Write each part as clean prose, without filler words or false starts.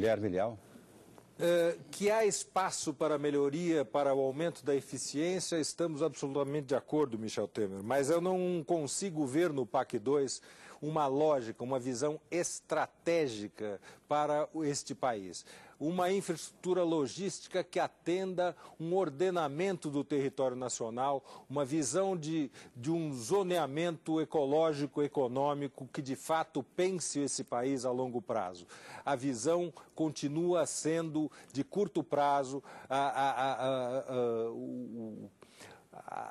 Guilherme Leal. Que há espaço para melhoria, para o aumento da eficiência, estamos absolutamente de acordo, Michel Temer, mas eu não consigo ver no PAC 2 uma lógica, uma visão estratégica para este país. Uma infraestrutura logística que atenda um ordenamento do território nacional, uma visão de um zoneamento ecológico, econômico, que de fato pense esse país a longo prazo. A visão continua sendo de curto prazo,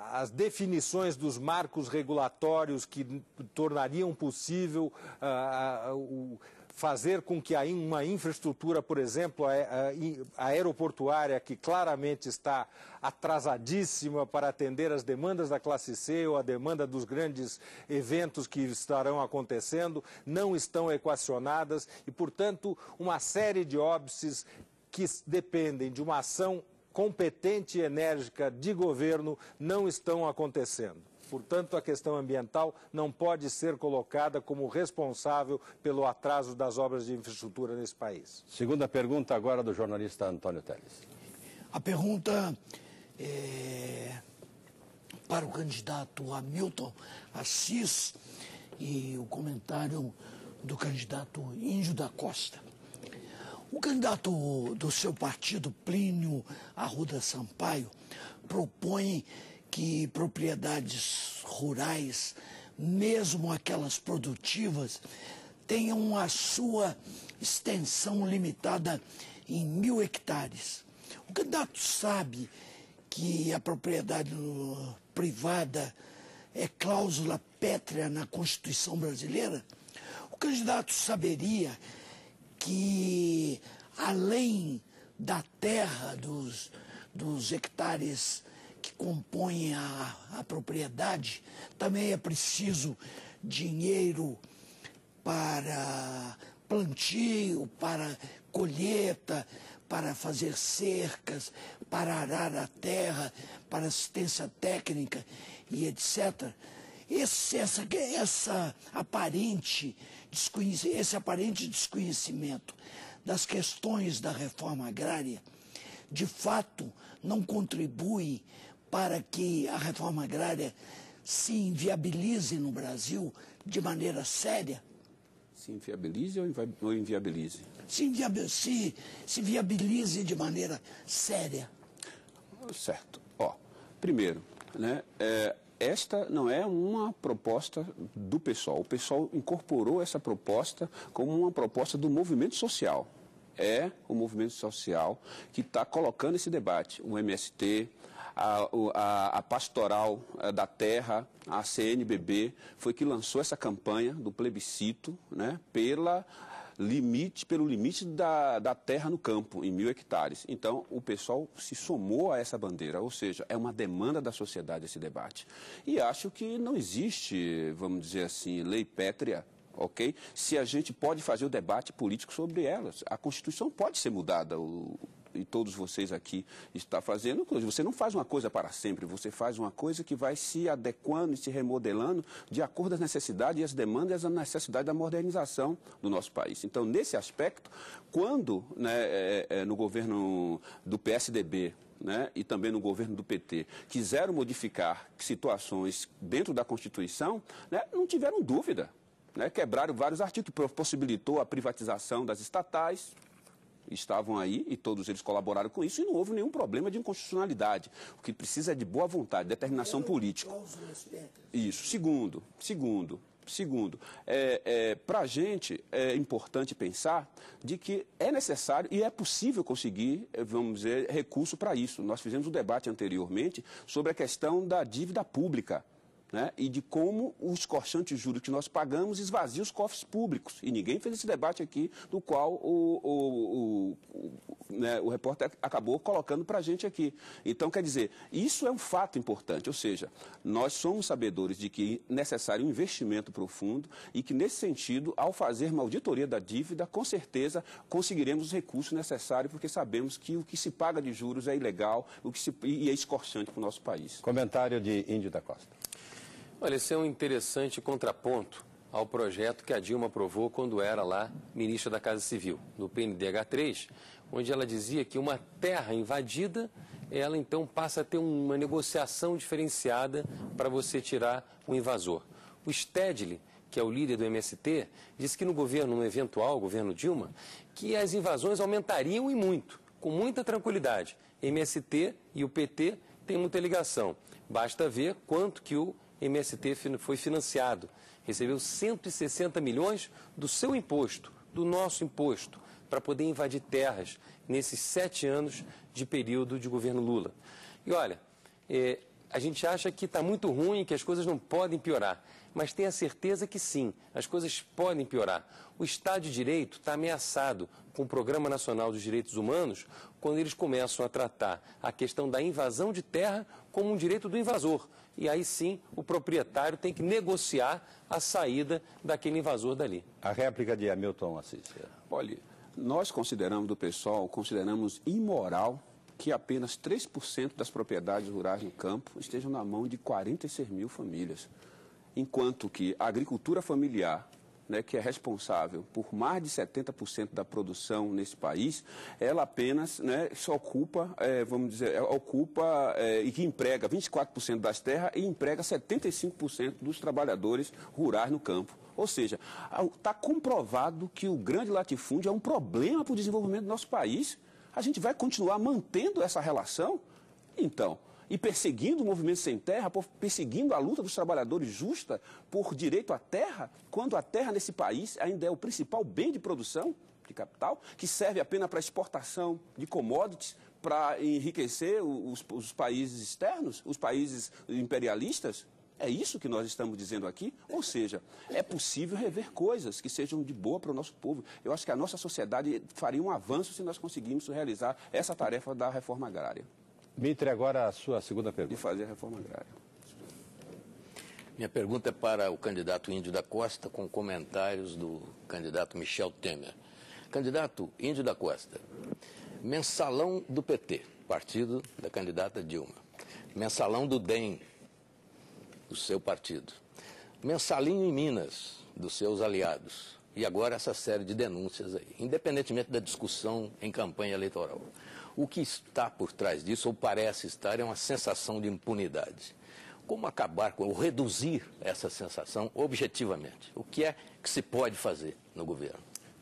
as definições dos marcos regulatórios que tornariam possível fazer com que uma infraestrutura, por exemplo, a aeroportuária, que claramente está atrasadíssima para atender as demandas da classe C ou a demanda dos grandes eventos que estarão acontecendo, não estão equacionadas e, portanto, uma série de óbices que dependem de uma ação competente e enérgica de governo não estão acontecendo. Portanto, a questão ambiental não pode ser colocada como responsável pelo atraso das obras de infraestrutura nesse país. Segunda pergunta agora do jornalista Antônio Telles. A pergunta é para o candidato Hamilton Assis e o comentário do candidato Índio da Costa. O candidato do seu partido, Plínio Arruda Sampaio, propõe que propriedades rurais, mesmo aquelas produtivas, tenham a sua extensão limitada em 1.000 hectares. O candidato sabe que a propriedade privada é cláusula pétrea na Constituição brasileira? O candidato saberia que, além da terra, dos hectares que compõem a propriedade, também é preciso dinheiro para plantio, para colheita, para fazer cercas, para arar a terra, para assistência técnica e etc. Esse aparente desconhecimento das questões da reforma agrária, de fato, não contribui para que a reforma agrária se inviabilize no Brasil de maneira séria? Se inviabilize ou inviabilize? Se viabilize de maneira séria. Certo. Primeiro, né, esta não é uma proposta do PSOL. O PSOL incorporou essa proposta como uma proposta do movimento social. É o movimento social que está colocando esse debate. O MST, a Pastoral da Terra, a CNBB, foi que lançou essa campanha do plebiscito, né, pelo limite da terra no campo, em 1.000 hectares. Então, o pessoal se somou a essa bandeira, ou seja, é uma demanda da sociedade esse debate. E acho que não existe, vamos dizer assim, lei pétrea, ok? Se a gente pode fazer o debate político sobre elas. A Constituição pode ser mudada, e todos vocês aqui estão fazendo. Você não faz uma coisa para sempre, você faz uma coisa que vai se adequando e se remodelando de acordo às necessidades e às demandas e às necessidades da modernização do nosso país. Então, nesse aspecto, quando, né, no governo do PSDB, né, e também no governo do PT, quiseram modificar situações dentro da Constituição, né, não tiveram dúvida. Né, quebraram vários artigos que possibilitou a privatização das estatais, estavam aí e todos eles colaboraram com isso e não houve nenhum problema de inconstitucionalidade. O que precisa é de boa vontade, determinação política. Isso. Segundo, para a gente é importante pensar de que é necessário e é possível conseguir, vamos dizer, recurso para isso. Nós fizemos um debate anteriormente sobre a questão da dívida pública. Né, e de como os cortantes juros que nós pagamos esvaziam os cofres públicos. E ninguém fez esse debate aqui, do qual o repórter acabou colocando para a gente aqui. Então, quer dizer, isso é um fato importante, ou seja, nós somos sabedores de que é necessário um investimento profundo e que, nesse sentido, ao fazer uma auditoria da dívida, com certeza conseguiremos os recursos necessários, porque sabemos que o que se paga de juros é ilegal e é escorchante para o nosso país. Comentário de Índio da Costa. Olha, esse é um interessante contraponto ao projeto que a Dilma aprovou quando era lá ministra da Casa Civil, no PNDH3, onde ela dizia que uma terra invadida, ela então passa a ter uma negociação diferenciada para você tirar o invasor. O Stedley, que é o líder do MST, disse que no eventual governo Dilma, que as invasões aumentariam e muito, com muita tranquilidade. MST e o PT têm muita ligação. Basta ver quanto que o MST foi financiado. Recebeu 160 milhões do seu imposto, do nosso imposto, para poder invadir terras nesses 7 anos de período de governo Lula. E olha, a gente acha que está muito ruim, que as coisas não podem piorar, mas tenha certeza que sim, as coisas podem piorar. O Estado de Direito está ameaçado com o Programa Nacional dos Direitos Humanos quando eles começam a tratar a questão da invasão de terra como um direito do invasor. E aí sim, o proprietário tem que negociar a saída daquele invasor dali. A réplica de Hamilton Assis. Olha, nós consideramos, do PSOL, consideramos imoral que apenas 3% das propriedades rurais no campo estejam na mão de 46 mil famílias. Enquanto que a agricultura familiar, né, que é responsável por mais de 70% da produção nesse país, ela apenas, né, só ocupa, e que emprega 24% das terras e emprega 75% dos trabalhadores rurais no campo. Ou seja, está comprovado que o grande latifúndio é um problema para o desenvolvimento do nosso país. A gente vai continuar mantendo essa relação? Então, e perseguindo o movimento sem terra, perseguindo a luta dos trabalhadores justa por direito à terra, quando a terra nesse país ainda é o principal bem de produção de capital, que serve apenas para exportação de commodities, para enriquecer os países externos, os países imperialistas? É isso que nós estamos dizendo aqui? Ou seja, é possível rever coisas que sejam de boa para o nosso povo. Eu acho que a nossa sociedade faria um avanço se nós conseguirmos realizar essa tarefa da reforma agrária. Mitre, agora a sua segunda pergunta. De fazer a reforma agrária. Minha pergunta é para o candidato Índio da Costa, com comentários do candidato Michel Temer. Candidato Índio da Costa, mensalão do PT, partido da candidata Dilma. Mensalão do DEM, do seu partido. Mensalinho em Minas, dos seus aliados. E agora essa série de denúncias aí, independentemente da discussão em campanha eleitoral. O que está por trás disso, ou parece estar, é uma sensação de impunidade. Como acabar com, ou reduzir essa sensação objetivamente? O que é que se pode fazer no governo?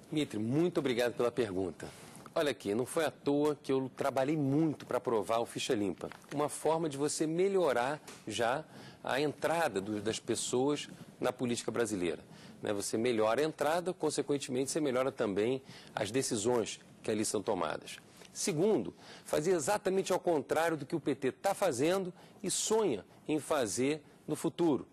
Mitre, muito obrigado pela pergunta. Olha aqui, não foi à toa que eu trabalhei muito para aprovar o Ficha Limpa. Uma forma de você melhorar já a entrada das pessoas na política brasileira. Você melhora a entrada, consequentemente você melhora também as decisões que ali são tomadas. Segundo, fazer exatamente ao contrário do que o PT está fazendo e sonha em fazer no futuro.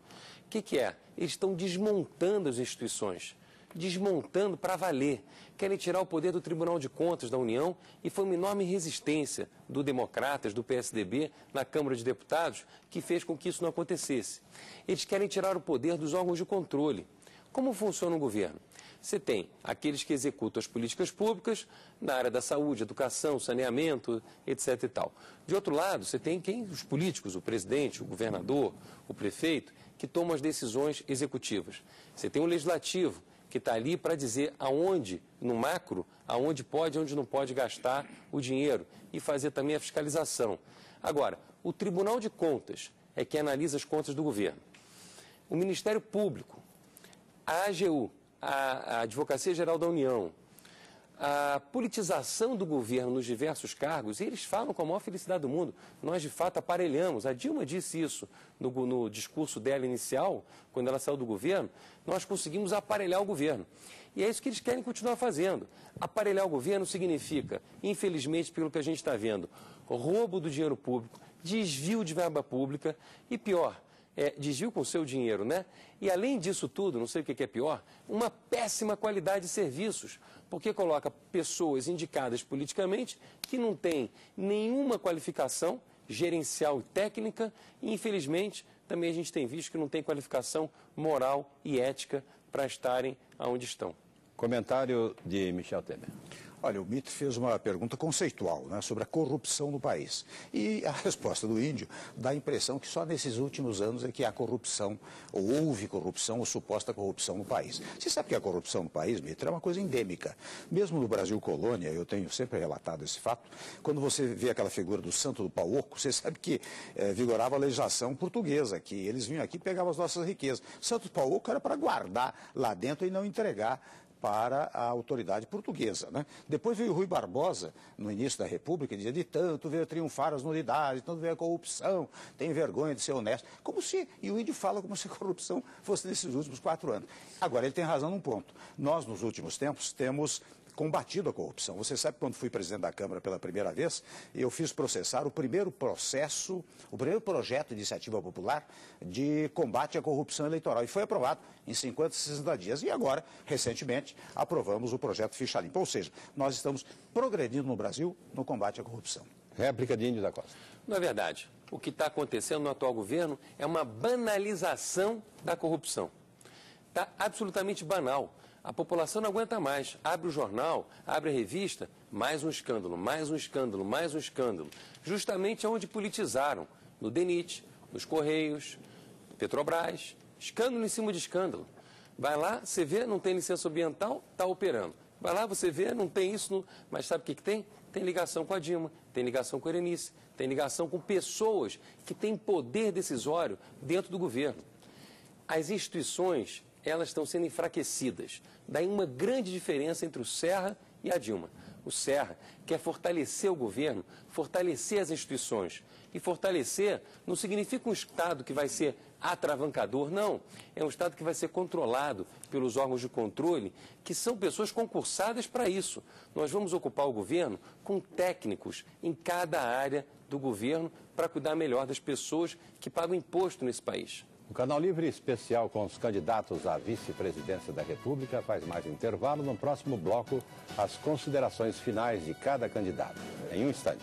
O que é? Eles estão desmontando as instituições, desmontando para valer. Querem tirar o poder do Tribunal de Contas da União e foi uma enorme resistência do Democratas, do PSDB, na Câmara de Deputados, que fez com que isso não acontecesse. Eles querem tirar o poder dos órgãos de controle. Como funciona o governo? Você tem aqueles que executam as políticas públicas na área da saúde, educação, saneamento, etc. e tal. De outro lado, você tem os políticos, o presidente, o governador, o prefeito, que tomam as decisões executivas. Você tem o legislativo, que está ali para dizer aonde, no macro, aonde pode e onde não pode gastar o dinheiro e fazer também a fiscalização. Agora, o Tribunal de Contas é que analisa as contas do governo. O Ministério Público, a AGU, a Advocacia Geral da União, a politização do governo nos diversos cargos, e eles falam com a maior felicidade do mundo. Nós, de fato, aparelhamos. A Dilma disse isso no discurso dela inicial, quando ela saiu do governo. Nós conseguimos aparelhar o governo. E é isso que eles querem continuar fazendo. Aparelhar o governo significa, infelizmente, pelo que a gente está vendo, roubo do dinheiro público, desvio de verba pública e, pior, desvio com o seu dinheiro, né? E além disso tudo, não sei o que é pior, uma péssima qualidade de serviços, porque coloca pessoas indicadas politicamente que não têm nenhuma qualificação gerencial e técnica e, infelizmente, também a gente tem visto que não tem qualificação moral e ética para estarem onde estão. Comentário de Michel Temer. Olha, o Mitre fez uma pergunta conceitual, né, sobre a corrupção no país. E a resposta do índio dá a impressão que só nesses últimos anos é que há corrupção, ou houve corrupção, ou suposta corrupção no país. Você sabe que a corrupção no país, Mitre, é uma coisa endêmica. Mesmo no Brasil colônia, eu tenho sempre relatado esse fato, quando você vê aquela figura do Santo do Pau Oco, você sabe que vigorava a legislação portuguesa, que eles vinham aqui e pegavam as nossas riquezas. Santo do Pau Oco era para guardar lá dentro e não entregar para a autoridade portuguesa, né? Depois veio Rui Barbosa, no início da República, e dizia, de tanto veio triunfar as nulidades, tanto veio a corrupção, tem vergonha de ser honesto. Como se, e o índio fala como se a corrupção fosse nesses últimos 4 anos. Agora, ele tem razão num ponto. Nós, nos últimos tempos, temos combatido a corrupção. Você sabe que quando fui presidente da Câmara pela primeira vez, eu fiz processar o primeiro processo, o primeiro projeto de iniciativa popular de combate à corrupção eleitoral. E foi aprovado em 50, 60 dias. E agora, recentemente, aprovamos o projeto Ficha Limpa. Ou seja, nós estamos progredindo no Brasil no combate à corrupção. Réplica de Índio da Costa. Não é verdade. O que está acontecendo no atual governo é uma banalização da corrupção. Está absolutamente banal. A população não aguenta mais. Abre o jornal, abre a revista, mais um escândalo, mais um escândalo, mais um escândalo. Justamente onde politizaram. No DENIT, nos Correios, Petrobras. Escândalo em cima de escândalo. Vai lá, você vê, não tem licença ambiental, está operando. Vai lá, você vê, não tem isso, mas sabe o que tem? Tem ligação com a Dilma, tem ligação com a Erenice, tem ligação com pessoas que têm poder decisório dentro do governo. As instituições, elas estão sendo enfraquecidas. Daí uma grande diferença entre o Serra e a Dilma. O Serra quer fortalecer o governo, fortalecer as instituições. E fortalecer não significa um Estado que vai ser atravancador, não. É um Estado que vai ser controlado pelos órgãos de controle, que são pessoas concursadas para isso. Nós vamos ocupar o governo com técnicos em cada área do governo para cuidar melhor das pessoas que pagam imposto nesse país. O Canal Livre especial com os candidatos à vice-presidência da República faz mais intervalo. No próximo bloco, as considerações finais de cada candidato. Em um instante.